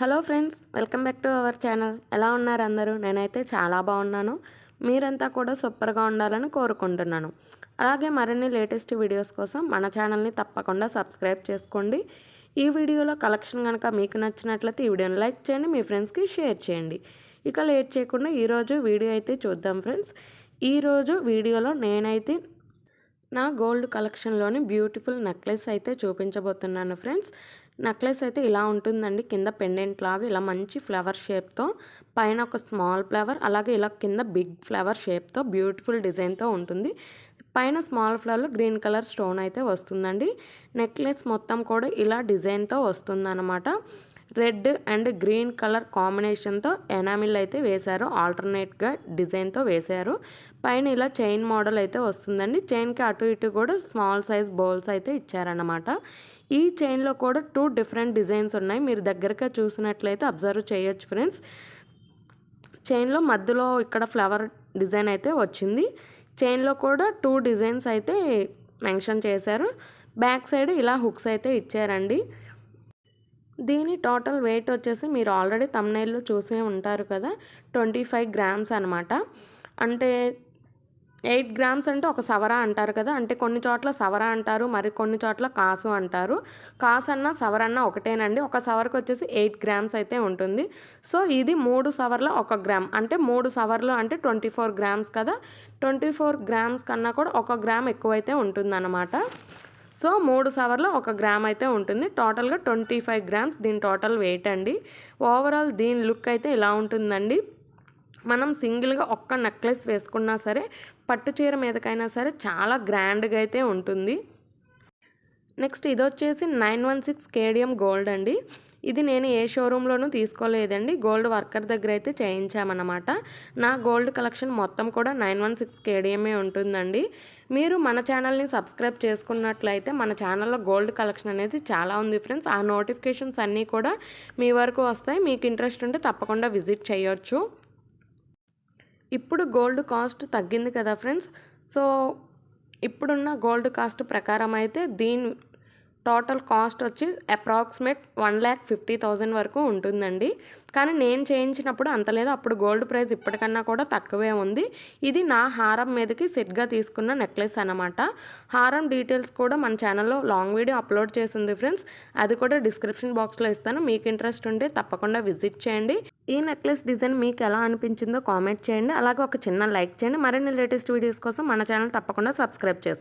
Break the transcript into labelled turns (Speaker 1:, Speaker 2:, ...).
Speaker 1: Hello friends, welcome back to our channel. ఎలా ఉన్నారు అందరూ? నేనైతే చాలా బాగున్నాను. మీరంతా కూడా సూపర్గా ఉండాలని కోరుకుంటున్నాను. అలాగే మరిన్ని లేటెస్ట్ వీడియోస్ కోసం మన ఛానల్ని తప్పకుండా సబ్స్క్రైబ్ చేసుకోండి. ఈ వీడియోలో కలెక్షన్ కనుక మీకు నచ్చినట్లయితే ఈ వీడియోని లైక్ చేయండి, మీ ఫ్రెండ్స్కి షేర్ చేయండి. ఇక లేట్ చేయకుండా ఈరోజు వీడియో అయితే చూద్దాం ఫ్రెండ్స్. ఈరోజు వీడియోలో నేనైతే నా గోల్డ్ కలెక్షన్లోని బ్యూటిఫుల్ నెక్లెస్ అయితే చూపించబోతున్నాను ఫ్రెండ్స్. నెక్లెస్ అయితే ఇలా ఉంటుందండి. కింద పెండెంట్ లాగా ఇలా మంచి ఫ్లవర్ షేప్తో, పైన ఒక స్మాల్ ఫ్లవర్, అలాగే ఇలా కింద బిగ్ ఫ్లవర్ షేప్తో బ్యూటిఫుల్ డిజైన్తో ఉంటుంది. పైన స్మాల్ ఫ్లవర్లో గ్రీన్ కలర్ స్టోన్ అయితే వస్తుందండి. నెక్లెస్ మొత్తం కూడా ఇలా డిజైన్తో వస్తుందన్నమాట. రెడ్ అండ్ గ్రీన్ కలర్ కాంబినేషన్తో ఎనామిల్ అయితే వేశారు. ఆల్టర్నేట్గా డిజైన్తో వేశారు. పైన ఇలా చైన్ మోడల్ అయితే వస్తుందండి. చైన్కి అటు ఇటు కూడా స్మాల్ సైజ్ బౌల్స్ అయితే ఇచ్చారన్నమాట. ఈ చైన్లో కూడా 2 డిఫరెంట్ డిజైన్స్ ఉన్నాయి. మీరు దగ్గరగా చూసినట్లయితే అబ్జర్వ్ చేయొచ్చు ఫ్రెండ్స్. చైన్లో మధ్యలో ఇక్కడ ఫ్లవర్ డిజైన్ అయితే వచ్చింది. చైన్లో కూడా 2 డిజైన్స్ అయితే మెన్షన్ చేశారు. బ్యాక్ సైడ్ ఇలా హుక్స్ అయితే ఇచ్చారండి. దీని టోటల్ వెయిట్ వచ్చేసి మీరు ఆల్రెడీ థంబ్నెయిల్లో చూసే ఉంటారు కదా, 25 గ్రామ్స్ అనమాట. అంటే 8 గ్రామ్స్ అంటే ఒక సవరా అంటారు కదా, అంటే కొన్ని చోట్ల సవరా అంటారు, మరి కొన్ని చోట్ల కాసు అంటారు. కాసు అన్న సవరన్న ఒకటేనండి. ఒక సవరకు వచ్చేసి 8 గ్రామ్స్ అయితే ఉంటుంది. సో ఇది 3 సవర్ల 1 గ్రామ్, అంటే 3 సవర్లు అంటే 24 గ్రామ్స్ కదా. 24 గ్రామ్స్ కన్నా కూడా 1 గ్రామ్ ఎక్కువైతే ఉంటుందన్నమాట. సో 3 సవర్లో 1 గ్రామ్ అయితే ఉంటుంది. టోటల్గా 25 గ్రామ్స్ దీని టోటల్ వెయిట్ అండి. ఓవరాల్ దీని లుక్ అయితే ఇలా ఉంటుందండి. మనం సింగిల్గా ఒక్క నెక్లెస్ వేసుకున్నా సరే, పట్టు చీర మీదకైనా సరే చాలా గ్రాండ్గా అయితే ఉంటుంది. నెక్స్ట్ ఇది వచ్చేసి 916 కేడిఎం గోల్డ్ అండి. ఇది నేను ఏ షోరూంలోనూ తీసుకోలేదండి, గోల్డ్ వర్కర్ దగ్గర అయితే చేయించామన్నమాట. నా గోల్డ్ కలెక్షన్ మొత్తం కూడా 916 కేడిఎంఏ ఉంటుందండి. మీరు మన ఛానల్ని సబ్స్క్రైబ్ చేసుకున్నట్లయితే మన ఛానల్లో గోల్డ్ కలెక్షన్ అనేది చాలా ఉంది ఫ్రెండ్స్. ఆ నోటిఫికేషన్స్ అన్నీ కూడా మీ వరకు వస్తాయి. మీకు ఇంట్రెస్ట్ ఉంటే తప్పకుండా విజిట్ చేయొచ్చు. ఇప్పుడు గోల్డ్ కాస్ట్ తగ్గింది కదా ఫ్రెండ్స్. సో ఇప్పుడున్న గోల్డ్ కాస్ట్ ప్రకారం అయితే దీని టోటల్ కాస్ట్ వచ్చి అప్రాక్సిమేట్ 1,50,000 వరకు ఉంటుందండి. కానీ నేను చేయించినప్పుడు అంత లేదు. అప్పుడు గోల్డ్ ప్రైస్ ఇప్పటికన్నా కూడా తక్కువే ఉంది. ఇది నా హారం మీదకి సెట్గా తీసుకున్న నెక్లెస్ అనమాట. హారం డీటెయిల్స్ కూడా మన ఛానల్లో లాంగ్ వీడియో అప్లోడ్ చేసింది ఫ్రెండ్స్. అది కూడా డిస్క్రిప్షన్ బాక్స్లో ఇస్తాను. మీకు ఇంట్రెస్ట్ ఉంటే తప్పకుండా విజిట్ చేయండి. ఈ నెక్లెస్ డిజైన్ మీకు ఎలా అనిపించిందో కామెంట్ చేయండి. అలాగే ఒక చిన్న లైక్ చేయండి. మరిన్ని లేటెస్ట్ వీడియోస్ కోసం మన ఛానల్ తప్పకుండా సబ్స్క్రైబ్ చేసుకోండి.